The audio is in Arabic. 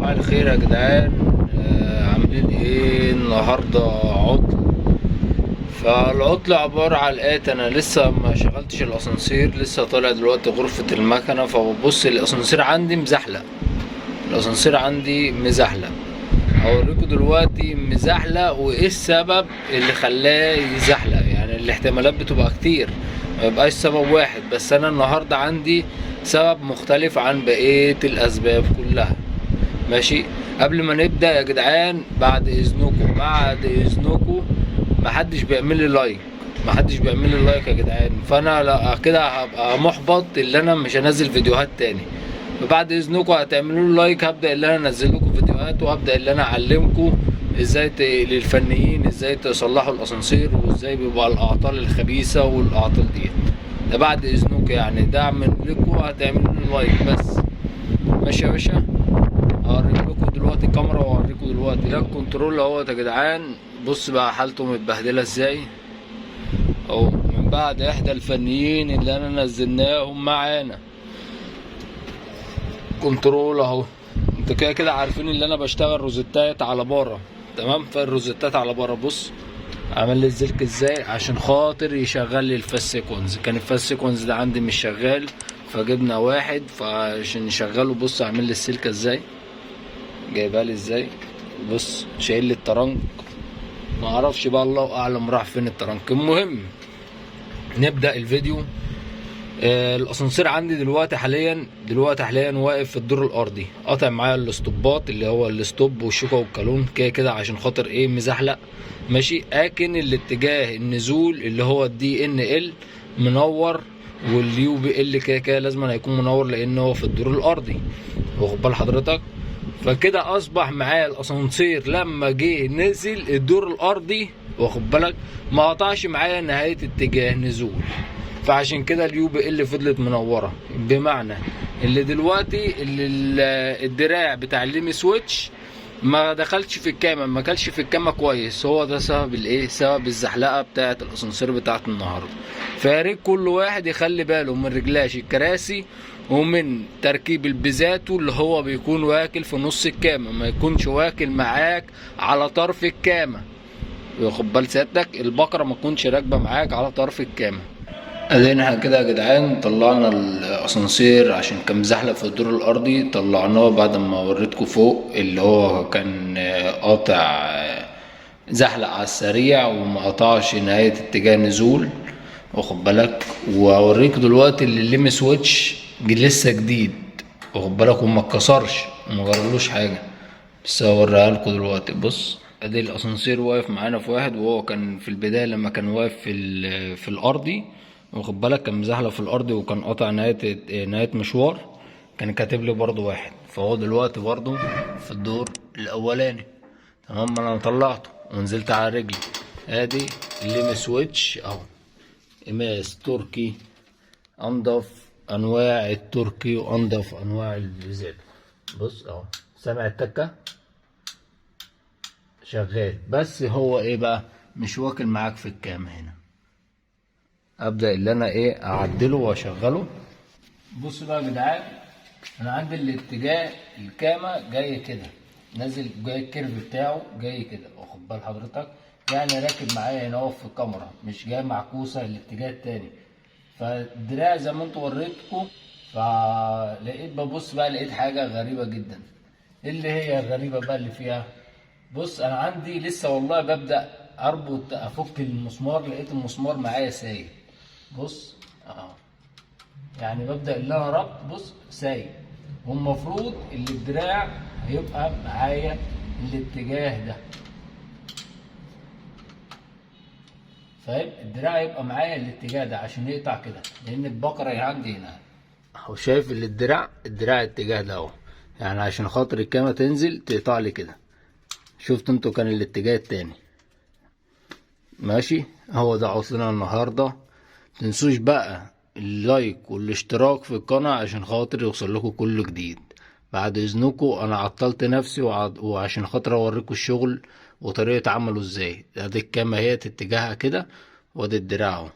صباح الخير يا جدعان. عاملين ايه النهارده؟ عطل. فالعطل عبارة عن الآتي: انا لسه ما شغلتش الاسانسير، لسه طالع دلوقتي غرفة المكنة، فببص الاسانسير عندي مزحلق. الاسانسير عندي مزحلق. هوريكم دلوقتي مزحلق وايه السبب اللي خلاه يزحلق. يعني الاحتمالات بتبقى كتير، ما يبقاش سبب واحد، بس انا النهارده عندي سبب مختلف عن بقية الاسباب كلها. ماشي. قبل ما نبدأ يا جدعان، بعد اذنكم محدش بيعمل لي لايك، محدش بيعمل لي لايك يا جدعان. فانا لا كده هبقى محبط اللي انا مش هنزل فيديوهات تاني. فبعد اذنكم هتعملوا لي لايك، هبدأ اللي انا انزل لكم فيديوهات، وهبدأ اللي انا اعلمكم ازاي للفنيين ازاي تصلحوا الاسانسير، وازاي بيبقى الاعطال الخبيثة والاعطال دي. ده بعد اذنكم، يعني دعم لكم، هتعملوا لي لايك بس. ماشي يا باشا. هوريك لكم دلوقتي الكاميرا، واوريكم دلوقتي ده الكنترول اهوت يا جدعان. بص بقى حالته متبهدله ازاي اهو، من بعد احدى الفنيين اللي انا نزلناهم معانا. كنترول اهو. انتوا كده كده عارفين اللي انا بشتغل روزيتات على بره، تمام؟ فالروزيتات على بره بص عمل لي الزلك ازاي عشان خاطر يشغل لي الفاست سيكونز. كان الفاست سيكونز ده عندي مش شغال، فجبنا واحد فعشان نشغله. بص عامل لي السلكه ازاي، جايبها لي ازاي. بص شايل لي الترنك، ما اعرفش بقى، الله اعلم راح فين الترنك. المهم نبدا الفيديو. الاسانسير عندي دلوقتي حاليا واقف في الدور الارضي، قاطع معايا الاستوبات اللي هو الستوب والشوكه والكالون كده كده عشان خاطر ايه مزحلق. ماشي. لكن الاتجاه النزول اللي هو الدي ان ال منور، واليو بي ال كده كده لازم هيكون منور لان هو في الدور الارضي، واخد بال حضرتك؟ فكده اصبح معايا الاسانسير لما جه نزل الدور الارضي، واخد بالك، ما قطعش معايا نهايه اتجاه نزول. فعشان كده اليو بي ال فضلت منوره، بمعنى اللي دلوقتي الدراع بتاع الليمي سويتش ما دخلش في الكامه، ما كلش في الكامه كويس. هو ده سبب الايه، سبب الزحلقه بتاعه الاسانسير بتاعه النهارده. فياريت كل واحد يخلي باله من رجلاش الكراسي ومن تركيب البيزاتو اللي هو بيكون واكل في نص الكامه، ما يكونش واكل معاك على طرف الكامه. واخد بال سيادتك، البقره ما تكونش راكبه معاك على طرف الكامه. ادينا كده يا جدعان، طلعنا الاسانسير عشان كان مزحلق في الدور الارضي، طلعناه بعد ما وريتكم فوق اللي هو كان قاطع، زحلق على السريع وما قطعش نهاية اتجاه نزول، واخد بالك. واوريك دلوقتي اللي الليمي سويتش لسه جديد، واخد بالك، وما اتكسرش وما جرالوش حاجه. بس هوريها لكم دلوقتي. بص ادي الاسانسير واقف معانا في واحد، وهو كان في البدايه لما كان واقف في الارضي، واخد بالك، كان مزحلق في الارض وكان قاطع نهايه مشوار، كان كاتب لي برضو واحد. فهو دلوقتي برضو في الدور الاولاني، تمام. انا طلعته ونزلت على رجلي. ادي الليمي سويتش اهو، إماس تركي، أنضف أنواع التركي وأنضف أنواع الفيزات. بص أهو، سامع التكة شغال، بس هو إيه بقى، مش واكل معاك في الكامة هنا. أبدأ اللي أنا إيه أعدله وأشغله. بص بقى يا جدعان، أنا عندي الاتجاه الكامة جاي كده نازل، جاي الكيرف بتاعه جاي كده، واخد بال حضرتك؟ يعني راكب معايا هنا في الكاميرا، مش جاي معكوسه الاتجاه التاني. فالدراع زي ما انتوا وريتكم، فلقيت ببص بقى لقيت حاجه غريبه جدا. ايه اللي هي الغريبه بقى اللي فيها؟ بص انا عندي لسه والله ببدا اربط افك المسمار، لقيت المسمار معايا سايب. بص اهو، يعني ببدا اللي انا ربط، بص سايب. والمفروض اللي الدراع هيبقى معايا الاتجاه ده، فاهم؟ الدراع يبقى معايا الاتجاه ده عشان يقطع كده، لان البقره عندي هنا اهو. شايف اللي الدراع الاتجاه ده اهو، يعني عشان خاطر الكامه تنزل تقطع لي كده. شفت انتوا كان الاتجاه التاني. ماشي. هو ده عطلنا النهارده. متنسوش بقى اللايك والاشتراك في القناه عشان خاطر يوصل لكم كل جديد. بعد اذنكم انا عطلت نفسي وعشان خاطر اوريكم الشغل وطريقه عمله ازاي. ادي الكامه هي اتجاهها كده، وادي الدراع اهو.